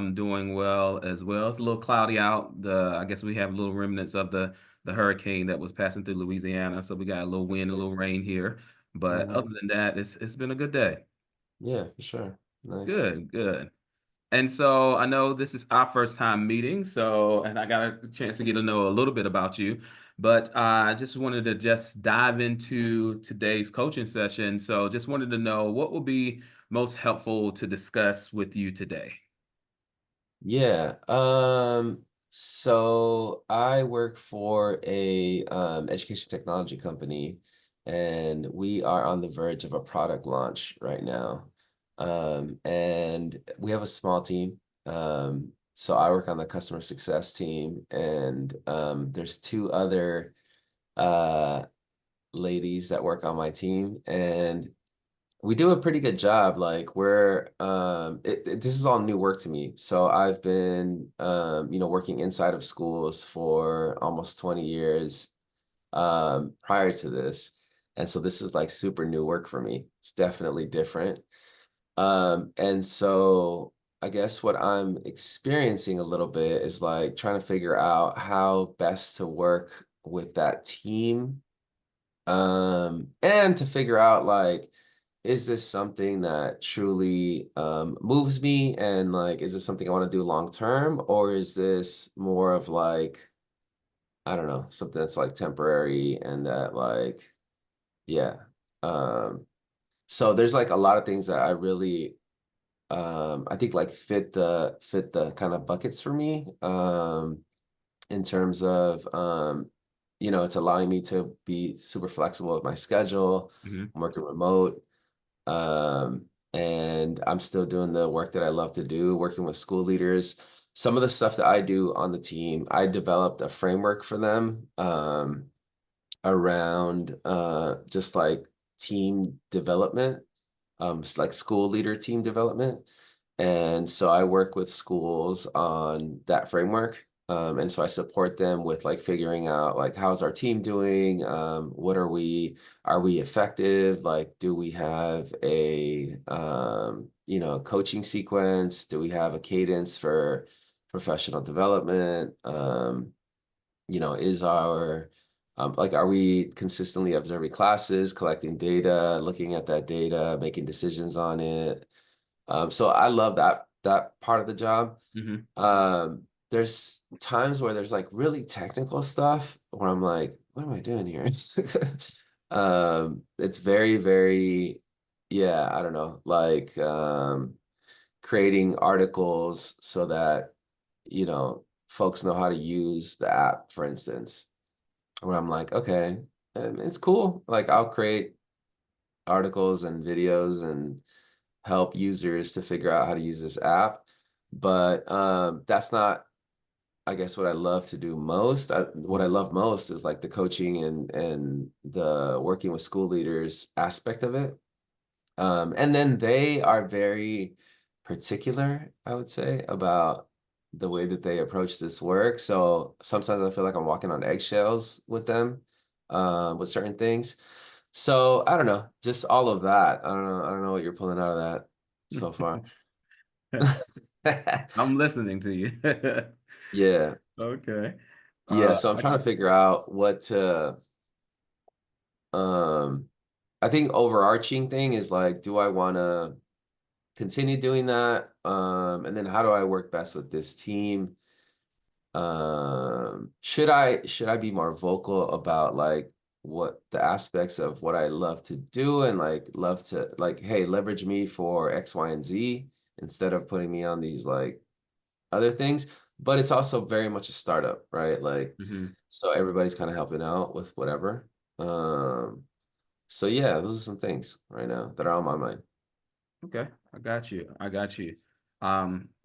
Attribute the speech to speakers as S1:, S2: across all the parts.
S1: am doing well as well. It's a little cloudy out. I guess we have little remnants of the hurricane that was passing through Louisiana, so we got a little
S2: That's
S1: wind, a little
S2: nice.
S1: rain here. But
S2: Hmm.
S1: other than that, it's been a good day.
S2: Yeah, for sure. Nice.
S1: Good, good. And so I know this is our first time meeting, and I got a chance to get to know a little bit about you, but I just wanted to just dive into today's coaching session. So just wanted to know what would be most helpful to discuss with you today.
S2: Yeah. So I work for a education technology company, and we are on the verge of a product launch right now. And we have a small team. So I work on the customer success team, and there's two other uh ladies that work on my team, and we do a pretty good job. Like we're this is all new work to me. So I've been working inside of schools for almost 20 years prior to this. And so this is like super new work for me. It's definitely different. And so I guess what I'm experiencing a little bit is like trying to figure out how best to work with that team, and to figure out like, is this something that truly moves me, and like, is this something I want to do long term, or is this more of like, I don't know, something that's like temporary and that like, yeah. Um, so there's like a lot of things that I really I think like fit the kind of buckets for me, in terms of it's allowing me to be super flexible with my schedule.
S1: Mhm.
S2: I'm working remote, and I'm still doing the work that I love to do, working with school leaders. Some of the stuff that I do on the team, I developed a framework for them, around just like team development, like school leader team development. And so I work with schools on that framework. And so I support them with like figuring out like, how's our team doing? What are we effective? Like, do we have a coaching sequence? Do we have a cadence for professional development? Is our like, are we consistently observing classes, collecting data, looking at that data, making decisions on it? So I love that part of the job.
S1: Mhm.
S2: There's times where there's like really technical stuff where I'm like, what am I doing here? It's very, very, yeah, I don't know, like creating articles so that, folks know how to use the app, for instance, where I'm like, okay, it's cool. Like I'll create articles and videos and help users to figure out how to use this app. But that's not, I guess, what I love to do most. What I love most is like the coaching and the working with school leaders aspect of it. And then they are very particular, I would say, about the way that they approach this work. So sometimes I feel like I'm walking on eggshells with them, with certain things. So I don't know, just all of that. I don't know what you're pulling out of that so far.
S1: I'm listening to you.
S2: Yeah.
S1: Okay.
S2: Yeah. So I'm
S1: I
S2: trying to figure out what to, um, I think overarching thing is like, do I want to continue doing that? And then how do I work best with this team? Should I be more vocal about like what the aspects of what I love to do, and like love to like, hey, leverage me for X, Y, and Z, instead of putting me on these like other things. But it's also very much a startup, right? Like,
S1: Mhm.
S2: so everybody's kind of helping out with whatever. So yeah, those are some things right now that are on my mind.
S1: Okay, I got you. I got you.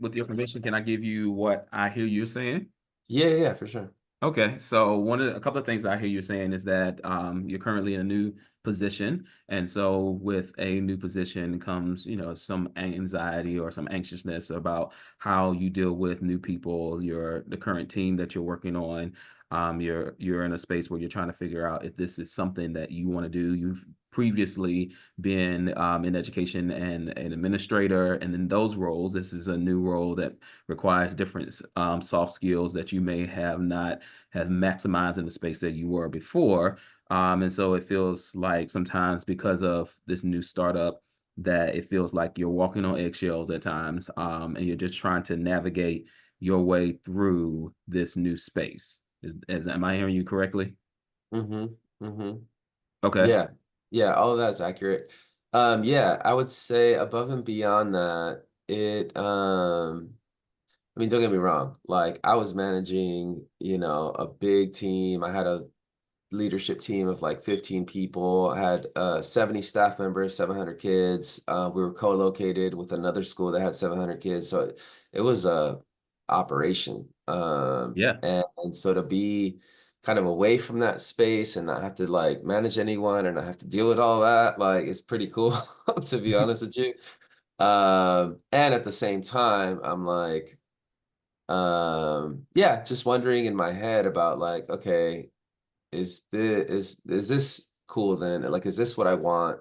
S1: With your permission, can I give you what I hear you saying?
S2: Yeah, yeah, yeah, for sure.
S1: Okay, so a couple of things I hear you saying is that you're currently in a new position, and so with a new position comes, some anxiety or some anxiousness about how you deal with new people, the current team that you're working on. You're in a space where you're trying to figure out if this is something that you want to do. You've previously been in education and an administrator, and in those roles, this is a new role that requires different soft skills that you may have not have maximized in the space that you were before. And so it feels like sometimes because of this new startup that it feels like you're walking on eggshells at times, and you're just trying to navigate your way through this new space. Am I hearing you correctly?
S2: Mm-hmm. Mm-hmm.
S1: Okay.
S2: Yeah. Yeah, all of that's accurate. Yeah, I would say above and beyond that, I mean, don't get me wrong. Like I was managing, a big team. I had a leadership team of like 15 people, had 70 staff members, 700 kids. We were co-located with another school that had 700 kids. So it was a operation.
S1: Yeah.
S2: And so to be kind of away from that space and not have to like manage anyone and not have to deal with all that, like it's pretty cool, to be honest with you. And at the same time, I'm like, yeah, just wondering in my head about like, okay, is this cool then? Like, is this what I want?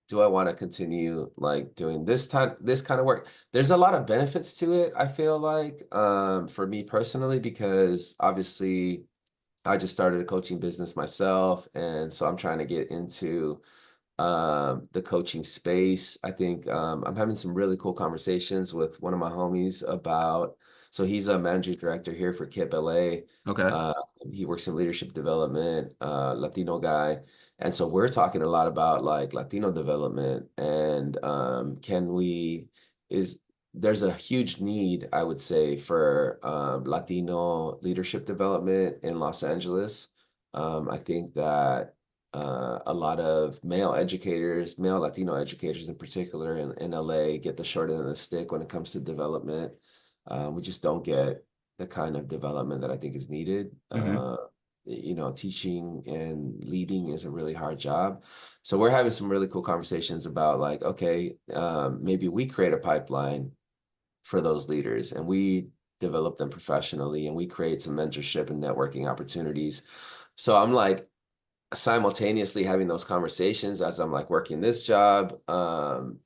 S2: Do I want to continue like doing this kind of work? There's a lot of benefits to it, I feel like, for me personally, because obviously I just started a coaching business myself, and so I'm trying to get into the coaching space. I think I'm having some really cool conversations with one of my homies about, so he's a managing director here for KIP LA.
S1: Okay.
S2: Uh, he works in leadership development, Latino guy. And so we're talking a lot about like Latino development and is there's a huge need, I would say, for Latino leadership development in Los Angeles. I think that a lot of male educators, male Latino educators in particular in LA, get the short end of the stick when it comes to development. We just don't get the kind of development that I think is needed.
S1: Hmm.
S2: Teaching and leading is a really hard job. So we're having some really cool conversations about like, okay, maybe we create a pipeline for those leaders and we develop them professionally and we create some mentorship and networking opportunities. So I'm like, simultaneously having those conversations as I'm like working this job. And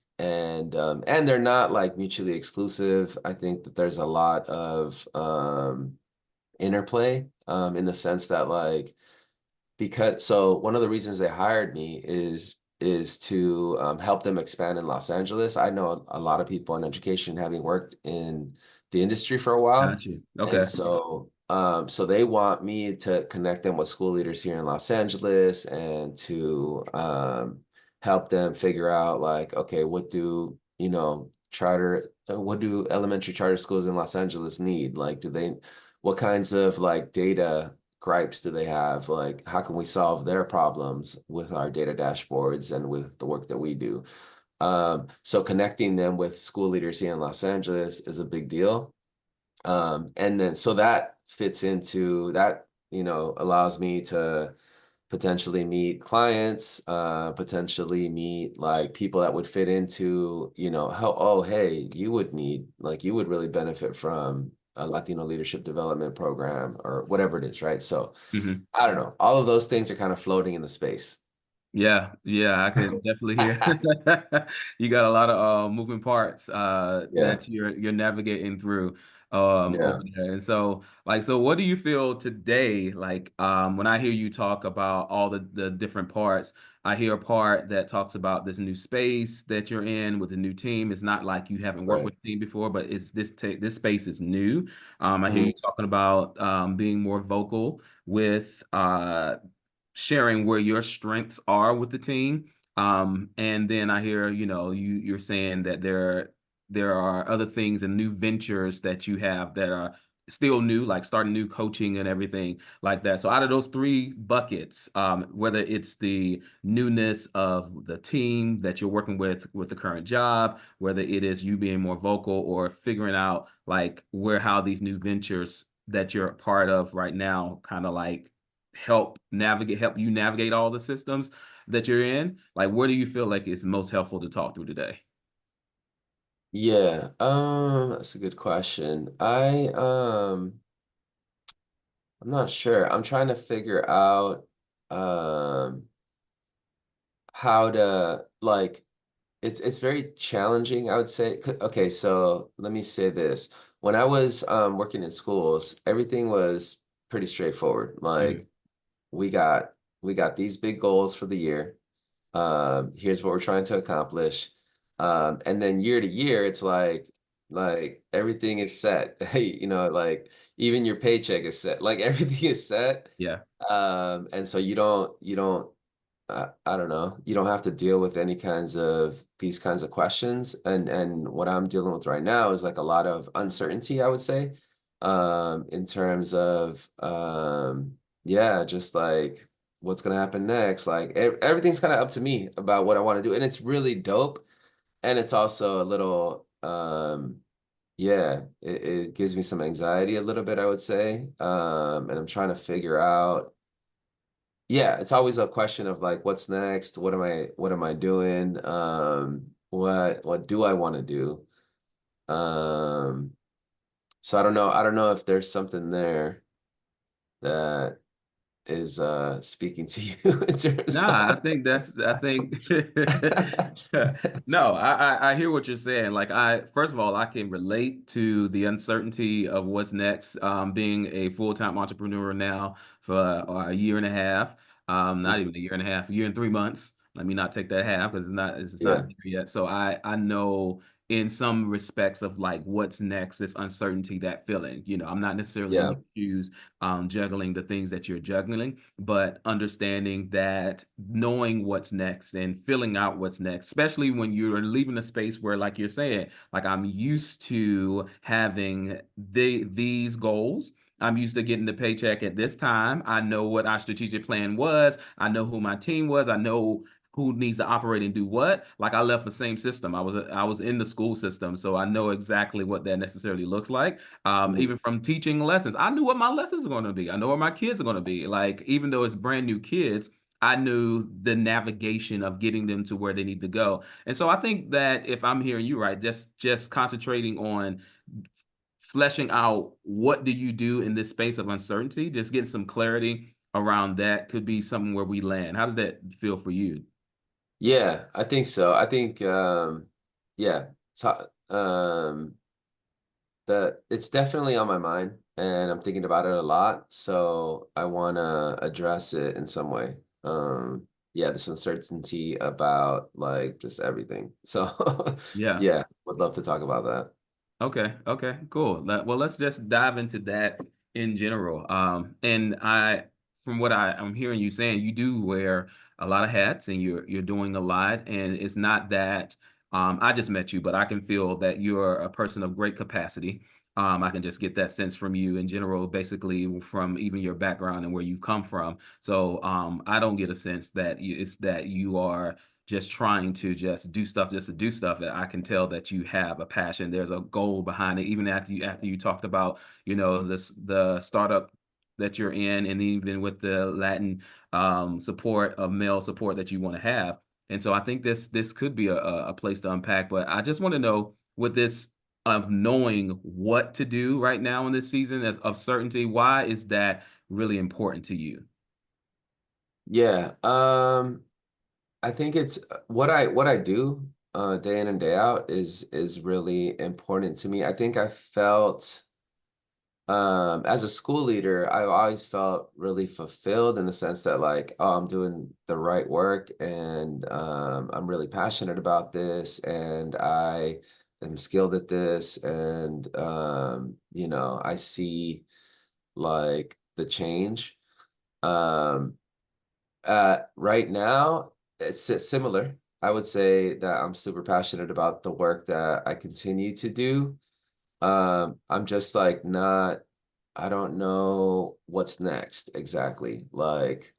S2: they're not like mutually exclusive. I think that there's a lot of interplay in the sense that like because so one of the reasons they hired me is to help them expand in Los Angeles. I know a lot of people in education having worked in the industry for a while.
S1: Got you.
S2: And
S1: Okay.
S2: so they want me to connect them with school leaders here in Los Angeles and to help them figure out like, okay, what do elementary charter schools in Los Angeles need? Like, what kinds of like data gripes do they have? Like, how can we solve their problems with our data dashboards and with the work that we do? So connecting them with school leaders here in Los Angeles is a big deal. And then so that fits into that, allows me to potentially meet clients, potentially meet like people that would fit into, how, oh, hey, you would really benefit from a Latino leadership development program or whatever it is, right? So
S1: Hmm.
S2: I don't know. All of those things are kind of floating in the space.
S1: Yeah, yeah, I can definitely hear. You got a lot of moving parts
S2: Yeah,
S1: that you're navigating through over
S2: yeah,
S1: there. And so so what do you feel today like when I hear you talk about all the different parts, I hear a part that talks about this new space that you're in with a new team. It's not like you haven't worked
S2: right.
S1: with a team before, but it's this space is new. I hear
S2: Mhm.
S1: you talking about being more vocal with sharing where your strengths are with the team. And then I hear, you're saying that there are other things and new ventures that you have that are still new, like starting new coaching and everything like that. So out of those three buckets, whether it's the newness of the team that you're working with the current job, whether it is you being more vocal or figuring out like how these new ventures that you're a part of right now kind of like help you navigate all the systems that you're in, like where do you feel like it's most helpful to talk through today?
S2: Yeah, that's a good question. I'm not sure. I'm trying to figure out um how to like it's very challenging, I would say. Okay, so let me say this. When I was working in schools, everything was pretty straightforward.
S1: Mm,
S2: Like we got we got these big goals for the year. Here's what we're trying to accomplish. And then year to year, it's like everything is set. Hey, like even your paycheck is set. Like everything is set.
S1: yeah.
S2: And so you don't I don't know. You don't have to deal with any kinds of these kinds of questions. And what I'm dealing with right now is like a lot of uncertainty, I would say, in terms of yeah, just like what's gonna happen next. Like everything's kind of up to me about what I want to do. And it's really dope. And it's also a little yeah, it gives me some anxiety a little bit, I would say. And I'm trying to figure out yeah, it's always a question of like, what's next? What am I doing? What do I want to do? Um, so I don't know if there's something there that is speaking to you in terms
S1: Nah, I
S2: of
S1: think I think no, I hear what you're saying. Like first of all, I can relate to the uncertainty of what's next. Being a full-time entrepreneur now for a year and a half, not even a year and a half, a year and 3 months. Let me not take that half because it's not
S2: yeah,
S1: there yet. So I know in some respects of like what's next, this uncertainty, that feeling. I'm not necessarily in
S2: yeah,
S1: your shoes, juggling the things that you're juggling, but understanding that knowing what's next and filling out what's next, especially when you're leaving a space where, like you're saying, like I'm used to having these goals. I'm used to getting the paycheck at this time. I know what our strategic plan was. I know who my team was. I know who needs to operate and do what. Like I left the same system. I was in the school system, so I know exactly what that necessarily looks like.
S2: mhm,
S1: Even from teaching lessons, I knew what my lessons were going to be. I know where my kids are going to be. Like, even though it's brand new kids, I knew the navigation of getting them to where they need to go. And so I think that if I'm hearing you right, just concentrating on fleshing out what do you do in this space of uncertainty, just getting some clarity around that could be something where we land. How does that feel for you?
S2: yeah. I think so. I think yeah. Um, it's definitely on my mind, and I'm thinking about it a lot. So I want to address it in some way. Yeah, this uncertainty about like just everything. So
S1: Yeah.
S2: yeah, would love to talk about that.
S1: Okay, okay, cool. Well, let's just dive into that in general. And from what I'm hearing you saying, you do wear a lot of hats, and you're doing a lot. And it's not that I just met you, but I can feel that you're a person of great capacity. I can just get that sense from you in general, basically from even your background and where you've come from. So I don't get a sense that it's that you are just trying to just do stuff just to do stuff. That I can tell that you have a passion. There's a goal behind it. Even after you talked about, the startup that you're in, and even with the Latin support of male support that you want to have. And so I think this could be a place to unpack. But I just want to know, with this of knowing what to do right now in this season as of certainty, why is that really important to you?
S2: Yeah, I think it's what I do day in and day out is really important to me. I think I felt as a school leader, I've always felt really fulfilled in the sense that like, oh, I'm doing the right work and I'm really passionate about this and I am skilled at this and I see like the change. Um, right now, it's similar. I would say that I'm super passionate about the work that I continue to do. I'm just like not, I don't know what's next exactly. Like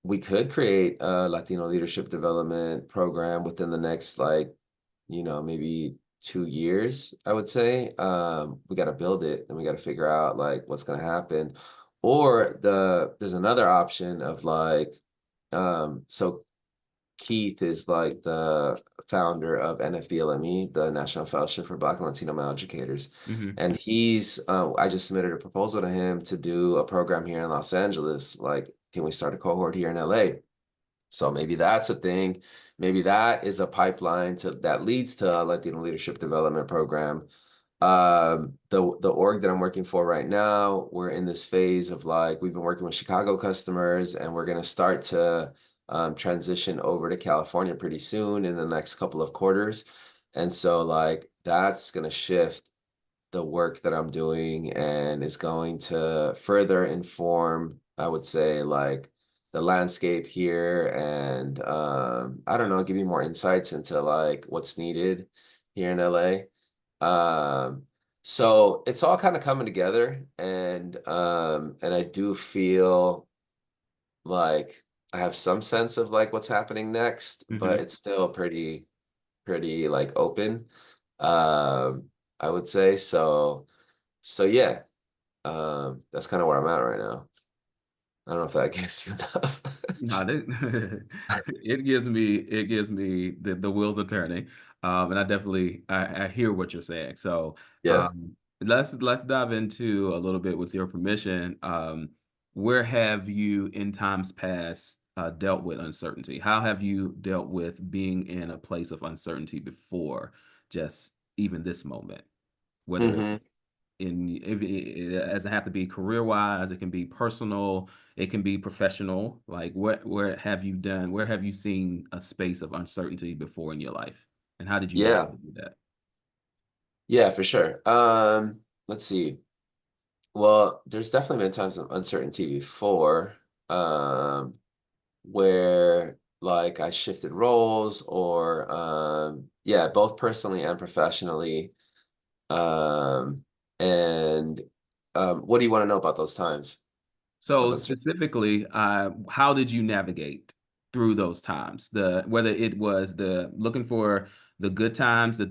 S2: we could create a Latino leadership development program within the next like, maybe 2 years, I would say. We got to build it and we got to figure out like what's going to happen. Or there's another option of like, so Keith is like the founder of NFBLME, the National Fellowship for Black and Latino Male Educators.
S1: Hmm.
S2: And I just submitted a proposal to him to do a program here in Los Angeles. Like, can we start a cohort here in LA? So maybe that's a thing. Maybe that is a pipeline that leads to a Latino Leadership Development Program. The org that I'm working for right now, we're in this phase of like, we've been working with Chicago customers, and we're going to start to transition over to California pretty soon in the next couple of quarters. And so like that's going to shift the work that I'm doing, and is going to further inform, I would say, like the landscape here, and I don't know, give you more insights into like what's needed here in LA. So it's all kind of coming together, and I do feel like I have some sense of like what's happening next, but
S1: Hmm.
S2: it's still pretty like open. I would say so yeah, that's kind of where I'm at right now. I don't know if that gives you enough.
S1: No, it gives me the wheels are turning, and I definitely I hear what you're saying. So
S2: Yeah.
S1: um, let's dive into a little bit with your permission. Where have you in times past dealt with uncertainty? How have you dealt with being in a place of uncertainty before, just even this moment? Whether
S2: Hmm.
S1: if it doesn't have to be career wise, it can be personal, it can be professional. Like where have you done, where have you seen a space of uncertainty before in your life? And how did you
S2: Yeah.
S1: navigate that?
S2: Yeah, for sure. Let's see. Well, there's definitely been times of uncertainty before, um, where like I shifted roles, or yeah, both personally and professionally. Um, and what do you want to know about those times of
S1: So
S2: uncertainty?
S1: specifically, how did you navigate through those times? The whether it was the looking for the good times, the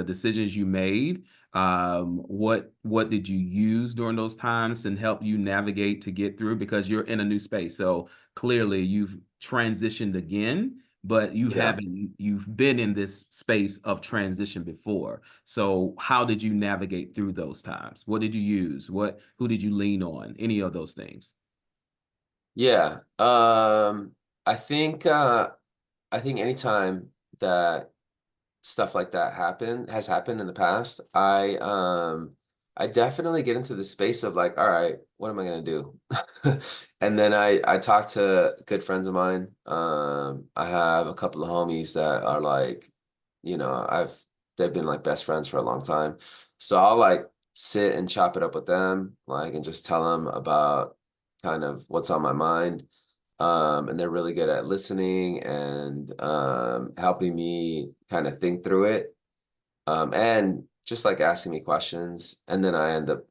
S1: decisions you made, what did you use during those times and help you navigate to get through? Because you're in a new space, so clearly you've transitioned again, but
S2: Yeah.
S1: you've been in this space of transition before. So how did you navigate through those times? What did you use? Who did you lean on? Any of those things?
S2: Yeah. I think I think anytime that stuff like that has happened in the past, I definitely get into the space of like, all right, what am I gonna do? And then I talk to good friends of mine. I have a couple of homies that are like, they've been like best friends for a long time. So I'll like sit and chop it up with them, like, and just tell them about kind of what's on my mind. And they're really good at listening and helping me kind of think through it, and just like asking me questions. And then I end up,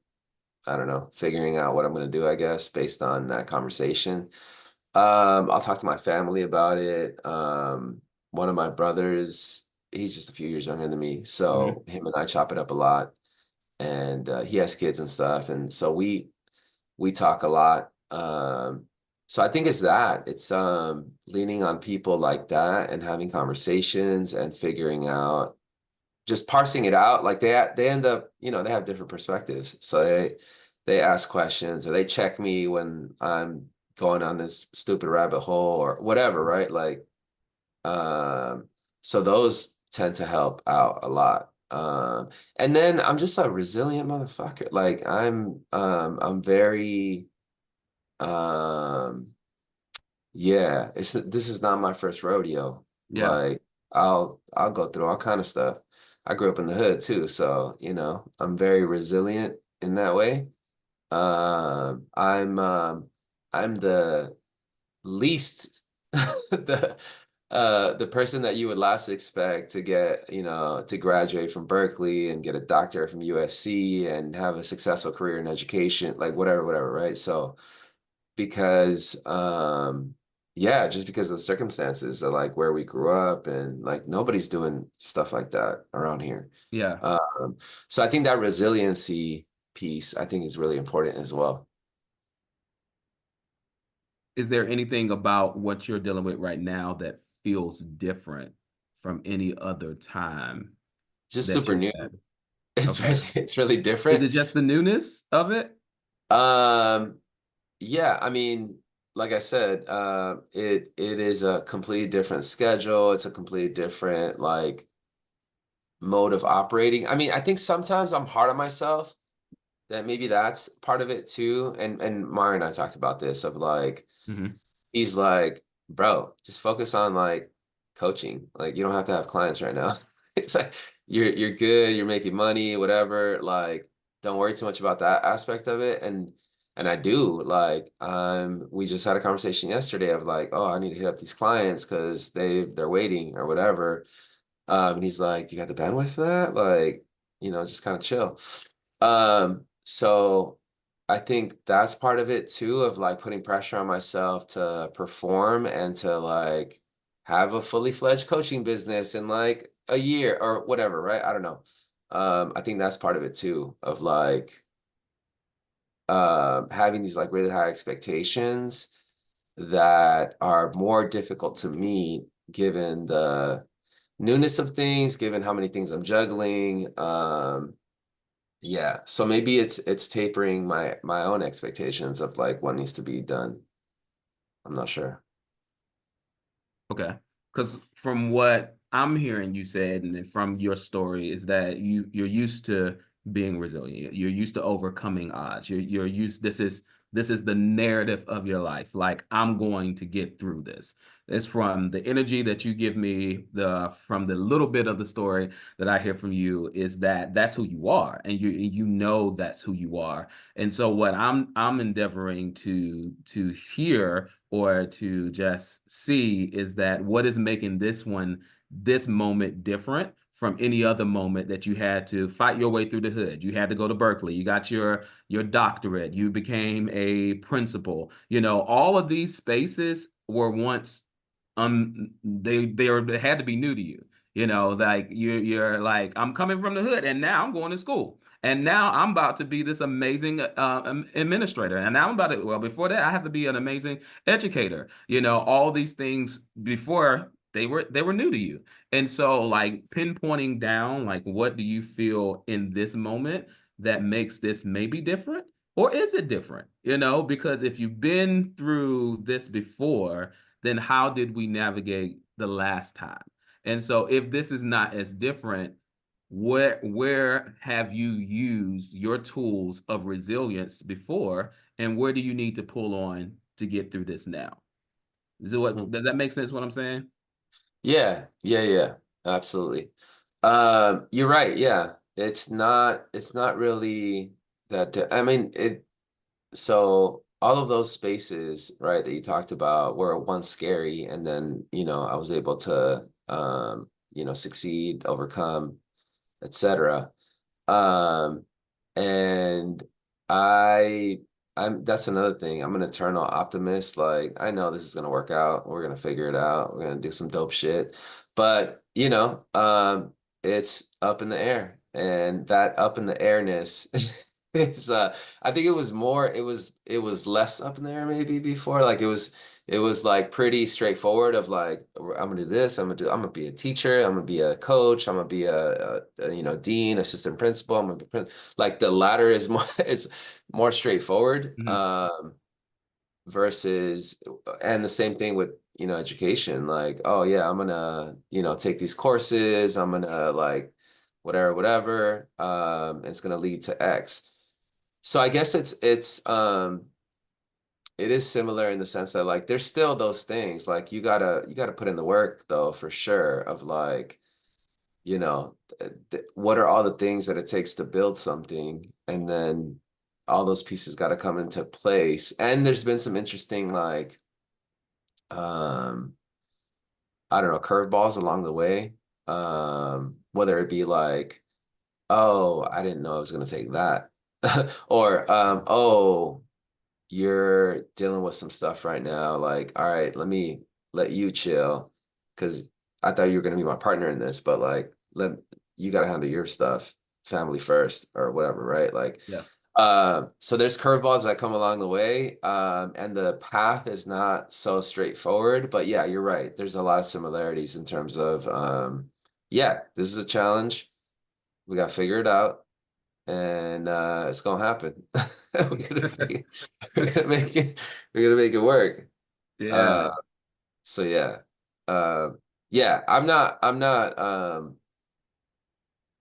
S2: I don't know, figuring out what I'm going to do, I guess, based on that conversation. I'll talk to my family about it. One of my brothers, he's just a few years younger than me, so
S1: Mhm.
S2: him and I chop it up a lot. And he has kids and stuff, and so we talk a lot. So I think it's that. It's leaning on people like that and having conversations and figuring out, just parsing it out. Like they end up, they have different perspectives. So they ask questions, or they check me when I'm going on this stupid rabbit hole or whatever, right? Like um, so those tend to help out a lot. And then I'm just a resilient motherfucker. Like I'm very um yeah, this is not my first rodeo.
S1: Yeah.
S2: Like I'll go through all kind of stuff. I grew up in the hood too, so I'm very resilient in that way. Um, I'm um I'm the least the person that you would last expect to get, to graduate from Berkeley and get a doctorate from USC and have a successful career in education, like whatever, right? So because yeah, just because of the circumstances of like where we grew up, and like nobody's doing stuff like that around here.
S1: Yeah.
S2: Um, so I think that resiliency piece I think is really important as well.
S1: Is there anything about what you're dealing with right now that feels different from any other time
S2: Just
S1: that
S2: super
S1: you
S2: new.
S1: had?
S2: It's
S1: Okay.
S2: really
S1: Is
S2: different.
S1: it just the newness of it?
S2: Um, yeah, I mean, like I said, it is a completely different schedule. It's a completely different like mode of operating. I mean, I think sometimes I'm hard on myself, that maybe that's part of it too. And Mario and I talked about this of like,
S1: Hmm.
S2: he's like, bro, just focus on like coaching. Like you don't have to have clients right now. It's like you're good, you're making money, whatever. Like, don't worry too much about that aspect of it. And I do like we just had a conversation yesterday of like, oh, I need to hit up these clients because they're waiting or whatever. And he's like, do you got the bandwidth for that? Like, just kind of chill. So I think that's part of it too, of like putting pressure on myself to perform and to like have a fully fledged coaching business in like a year or whatever, right? I don't know. I think that's part of it too, of like having these like really high expectations that are more difficult to meet given the newness of things, given how many things I'm juggling. Yeah, so maybe it's tapering my own expectations of like what needs to be done. I'm not sure.
S1: Okay. Because from what I'm hearing you said, and then from your story, is that you're used to being resilient. You're used to overcoming odds. You're used. This is the narrative of your life. Like I'm going to get through this. It's from the energy that you give me, the from the little bit of the story that I hear from you is that that's who you are, and you know that's who you are. And so what I'm endeavoring to hear or to just see is that what is making this moment different from any other moment that you had to fight your way through the hood. You had to go to Berkeley. You got your doctorate. You became a principal. All of these spaces were once they had to be new to you. Like you're like, I'm coming from the hood and now I'm going to school. And now I'm about to be this amazing administrator. And now I'm about to, well, before that, I have to be an amazing educator. All these things before they were new to you. And so like pinpointing down, like what do you feel in this moment that makes this maybe different? Or is it different? Because if you've been through this before, then how did we navigate the last time? And so if this is not as different, where have you used your tools of resilience before, and where do you need to pull on to get through this now?
S2: Hmm.
S1: Does that make sense what I'm saying?
S2: Yeah, yeah, yeah, absolutely. You're right. Yeah, it's not really that. I mean, so all of those spaces, right, that you talked about were once scary, and then I was able to succeed, overcome, etc. Um, and I I'm that's another thing. I'm an eternal optimist. Like I know this is gonna work out. We're gonna figure it out. We're gonna do some dope shit. But it's up in the air. And that up in the airness is I think it was less up in the air maybe before. Like it was like pretty straightforward of like I'm gonna do this, I'm gonna be a teacher, I'm gonna be a coach, I'm gonna be a dean, assistant principal, I'm gonna be like the latter is more is more straightforward
S1: Mhm.
S2: versus and the same thing with education, like oh yeah, I'm gonna take these courses, I'm gonna like whatever it's gonna lead to X. So I guess it is similar in the sense that like there's still those things like you gotta put in the work though for sure of like what are all the things that it takes to build something, and then all those pieces got to come into place. And there's been some interesting like um I don't know, curveballs along the way, whether it be like oh I didn't know I was going to take that or oh you're dealing with some stuff right now. Like, all right, let me let you chill because I thought you were going to be my partner in this, but like, you got to handle your stuff, family first or whatever, right? Like,
S1: Yeah.
S2: So there's curveballs that come along the way, and the path is not so straightforward. But yeah, you're right. There's a lot of similarities in terms of, yeah, this is a challenge. We got to figure it out, and it's gonna happen. We're gonna figure, we're gonna make it. We're gonna make it work.
S1: Yeah.
S2: Uh, so yeah, uh, yeah. I'm not.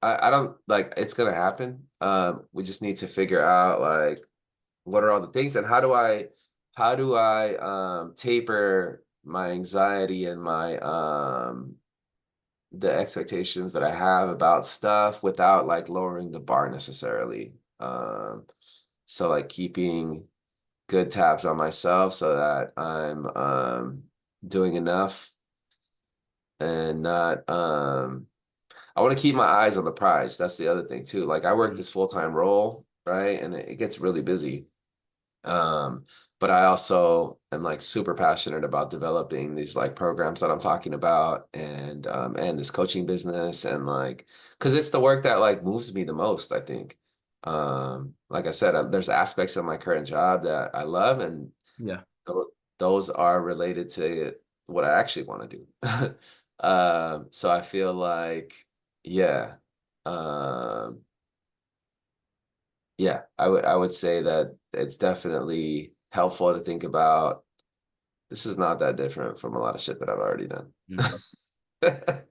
S2: I don't like. It's gonna happen. We just need to figure out like what are all the things and how do I taper my anxiety and my the expectations that I have about stuff without like lowering the bar necessarily. So like keeping good tabs on myself so that I'm doing enough and not I want to keep my eyes on the prize. That's the other thing too. Like I work
S1: Mhm.
S2: this full-time role, right? And it gets really busy. Um, but I also am like super passionate about developing these like programs that I'm talking about and this coaching business and like because it's the work that like moves me the most, I think. Like I said, there's aspects of my current job that I love and
S1: Yeah.
S2: tho- those are related to what I actually want to do. So I feel like, yeah, um, yeah, I would say that it's definitely helpful to think about. This is not that different from a lot of shit that I've already done.
S1: Mhm.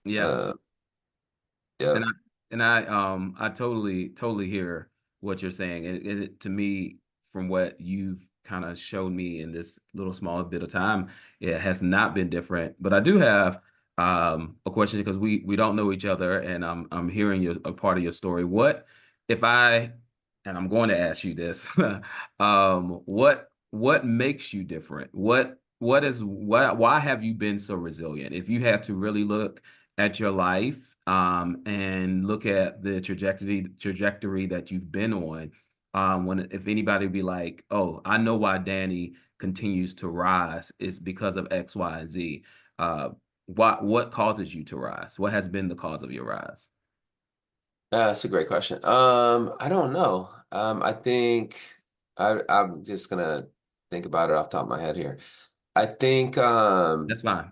S1: Yeah.
S2: Uh,
S1: And
S2: yep.
S1: I totally hear what you're saying. And to me, from what you've kind of showed me in this little small bit of time, it has not been different. But I do have a question because we don't know each other, and I'm hearing a part of your story. What if I and I'm going to ask you this, what makes you different? What is why have you been so resilient? If you had to really look at your life and look at the trajectory that you've been on, when if anybody be like, oh, I know why Danny continues to rise, it's because of X, Y, and Z. What causes you to rise? What has been the cause of your rise?
S2: That's a great question. I don't know. I think I'm just gonna think about it off the top of my head here. I think
S1: That's fine.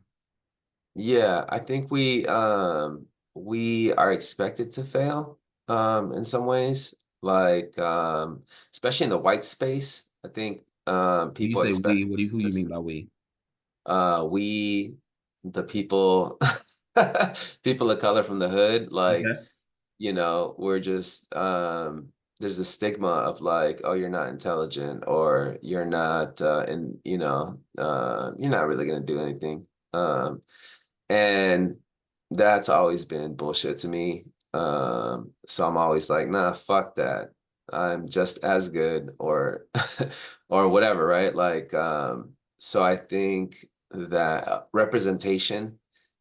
S2: yeah, I think we are expected to fail in some ways, like especially in the white space. I think
S1: When you
S2: people
S1: say
S2: expect
S1: we, who do you mean by we?
S2: we the people people of color from the hood, like
S1: Okay.
S2: we're just there's a stigma of like, oh, you're not intelligent or you're not and you're not really gonna do anything. And that's always been bullshit to me. So I'm always like, nah, fuck that. I'm just as good or or whatever, right? Like, so I think that representation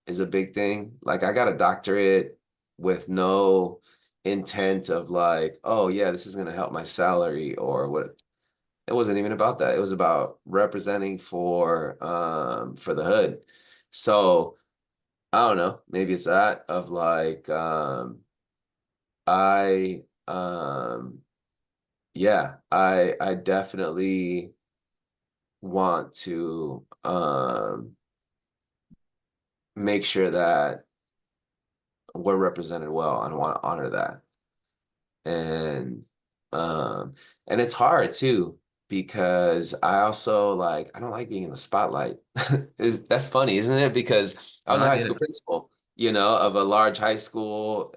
S2: is a big thing. Like I got a doctorate with no intent of like, oh yeah, this is gonna help my salary or what. It wasn't even about that. It was about representing for the hood. So I don't know. Maybe it's that of like I yeah, I definitely want to make sure that we're represented well and want to honor that. And um and it's hard too because I also like I don't like being in the spotlight. That's funny, isn't it? Because I
S1: No,
S2: was a
S1: I
S2: high
S1: get
S2: school
S1: it.
S2: principal, of a large high school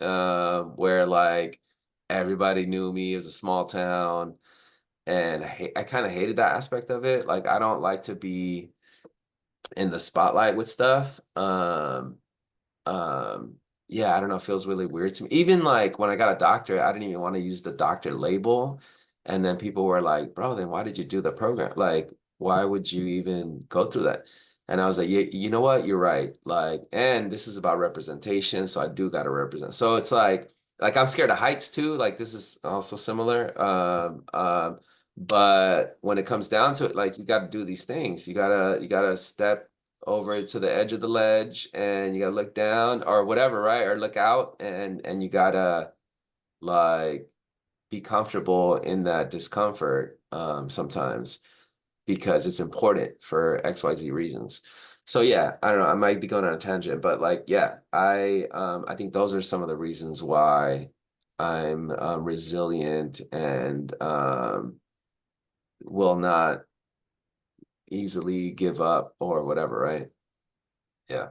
S2: where like everybody knew me. It was a small town and I kind of hated that aspect of it. Like I don't like to be in the spotlight with stuff. Um, yeah, I don't know, it feels really weird to me. Even like when I got a doctorate, I didn't even want to use the doctor label. And then people were like, bro, then why did you do the program? Like, why would you even go through that? And I was like, yeah, you know what? You're right. Like, and this is about representation, so I do got to represent. So it's like I'm scared of heights too. Like this is also similar. But when it comes down to it, like you got to do these things. You gotta step over to the edge of the ledge and you gotta look down or whatever, right? Or look out and you gotta like be comfortable in that discomfort sometimes because it's important for XYZ reasons. So yeah, I don't know, I might be going on a tangent, but like yeah, I think those are some of the reasons why I'm resilient and will not easily give up or whatever, right? Yeah.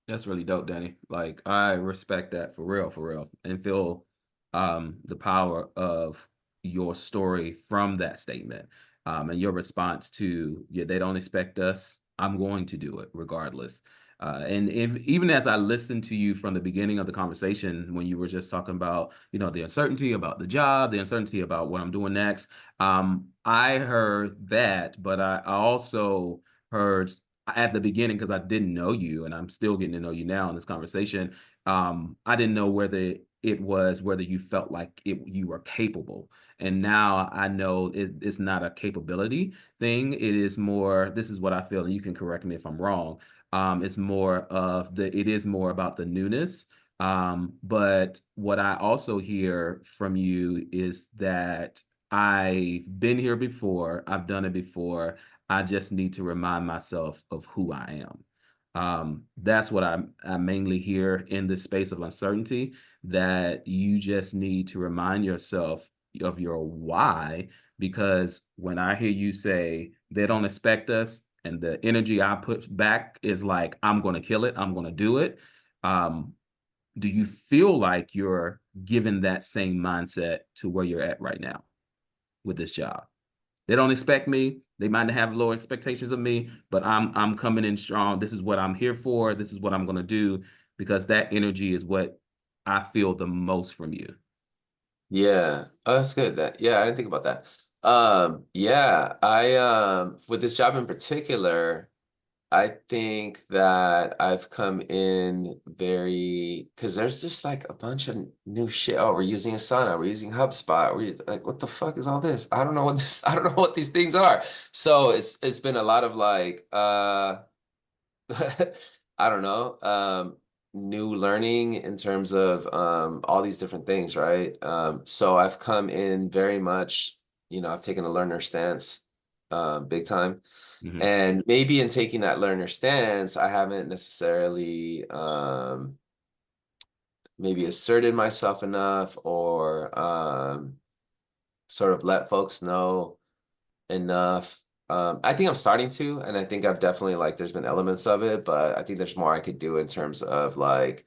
S1: That's really dope, Danny. Like I respect that for real, and feel the power of your story from that statement. And your response to, yeah, they don't expect us. I'm going to do it regardless. And if even as I listened to you from the beginning of the conversation, when you were just talking about, you know, the uncertainty about the job, the uncertainty about what I'm doing next, I heard that, but I also heard at the beginning, because I didn't know you and I'm still getting to know you now in this conversation. I didn't know whether it was whether you felt like you were capable. And now I know it's not a capability thing. It is more, this is what I feel, and you can correct me if I'm wrong. It's more of it is more about the newness. But what I also hear from you is that I've been here before, I've done it before. I just need to remind myself of who I am. That's what I mainly hear in this space of uncertainty, that you just need to remind yourself of your why. Because when I hear you say they don't expect us, and the energy I put back is like, I'm going to kill it, I'm going to do it. Um, do you feel like you're given that same mindset to where you're at right now with this job? They don't expect me. They might have low expectations of me, but I'm coming in strong. This is what I'm here for. This is what I'm going to do, because that energy is what I feel the most from you.
S2: Yeah. Oh, that's good. Yeah, I didn't think about that. Yeah, I with this job in particular, I think that I've come in very because there's just like a bunch of new shit. Oh, we're using Asana, we're using HubSpot. We're like, what the fuck is all this? I don't know what this, I don't know what these things are. So it's been a lot of like I don't know, new learning in terms of all these different things, right? So I've come in very much, I've taken a learner stance big time.
S1: Hmm.
S2: And maybe in taking that learner stance, I haven't necessarily maybe asserted myself enough or sort of let folks know enough. I think I'm starting to, and I think I've definitely like there's been elements of it, but I think there's more I could do in terms of like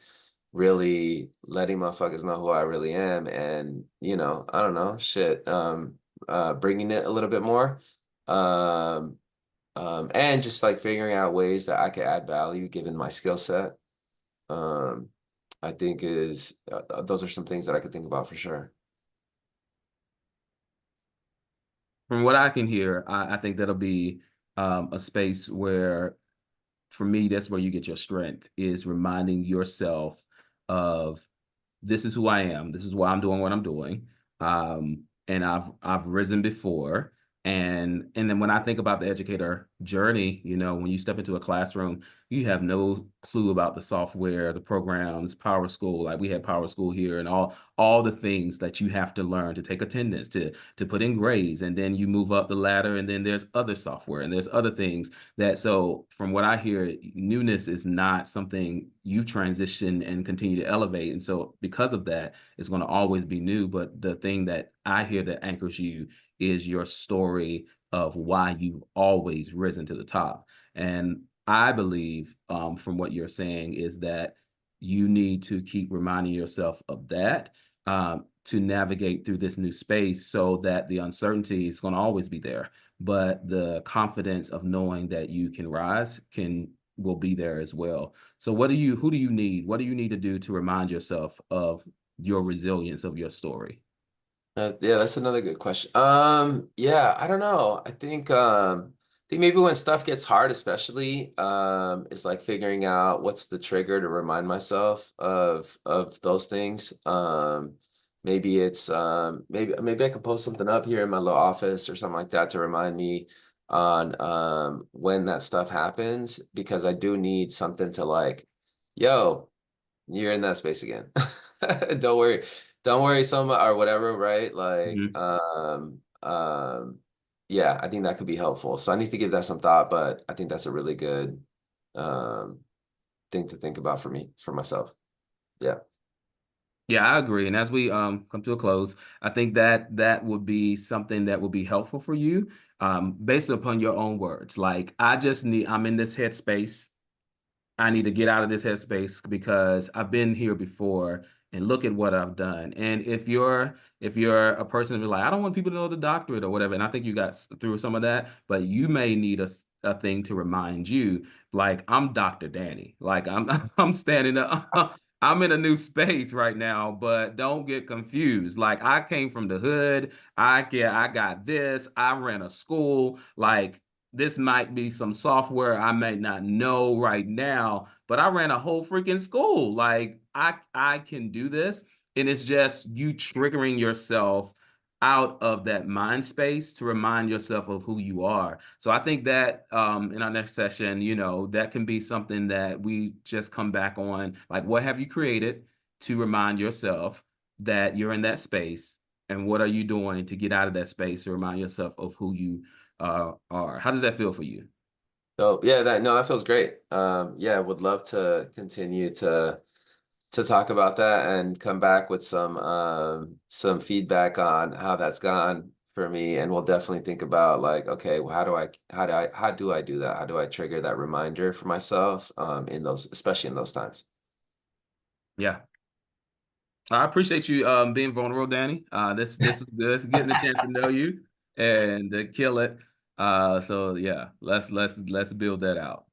S2: really letting motherfuckers know who I really am, and I don't know, shit, bringing it a little bit more, um, and just like figuring out ways that I could add value given my skill set. Um, I think is those are some things that I could think about for sure.
S1: From what I can hear, I think that'll be a space where, for me, that's where you get your strength, is reminding yourself of, this is who I am. This is why I'm doing what I'm doing. And I've risen before. And then when I think about the educator journey, you know, when you step into a classroom, you have no clue about the software, the programs, Power School. Like we had Power School here, and all the things that you have to learn to take attendance, to put in grades, and then you move up the ladder, and then there's other software and there's other things that. So from what I hear, newness is not something you've transitioned and continue to elevate. And so because of that, it's going to always be new. But the thing that I hear that anchors you is your story of why you've always risen to the top. And I believe, from what you're saying, is that you need to keep reminding yourself of that, to navigate through this new space, so that the uncertainty is going to always be there, but the confidence of knowing that you can rise will be there as well. So who do you need? What do you need to do to remind yourself of your resilience of your story?
S2: Yeah, that's another good question. Yeah, I don't know. I think maybe when stuff gets hard, especially, it's like figuring out what's the trigger to remind myself of those things. Maybe it's maybe I could post something up here in my little office or something like that to remind me on when that stuff happens, because I do need something to like, yo, you're in that space again. Don't worry. don't worry so much or whatever, right? Like,
S1: Mhm.
S2: yeah, I think that could be helpful. So I need to give that some thought, but I think that's a really good um thing to think about for me, for myself. Yeah.
S1: Yeah, I agree. And as we come to a close, I think that that would be something that would be helpful for you, based upon your own words. Like, I'm in this headspace. I need to get out of this headspace because I've been here before and look at what I've done. And if you're a person who's like, I don't want people to know the doctorate or whatever, and I think you got through some of that, but you may need a thing to remind you, like, I'm Dr. Danny. Like, I'm standing up. I'm in a new space right now, but don't get confused. Like, I came from the hood. I got this. I ran a school. Like, this might be some software I might not know right now, but I ran a whole freaking school. Like, I can do this. And it's just you triggering yourself out of that mind space to remind yourself of who you are. So I think that in our next session, that can be something that we just come back on. Like, what have you created to remind yourself that you're in that space? And what are you doing to get out of that space to remind yourself of who you are? How does that feel for you?
S2: So yeah, that feels great. Yeah, would love to continue to talk about that and come back with some feedback on how that's gone for me. And we'll definitely think about like, okay, well, how do I do that? How do I trigger that reminder for myself in those, especially in those times?
S1: Yeah. I appreciate you being vulnerable, Danny. This was good. It's getting a chance to know you and to kill it. So yeah, let's build that out.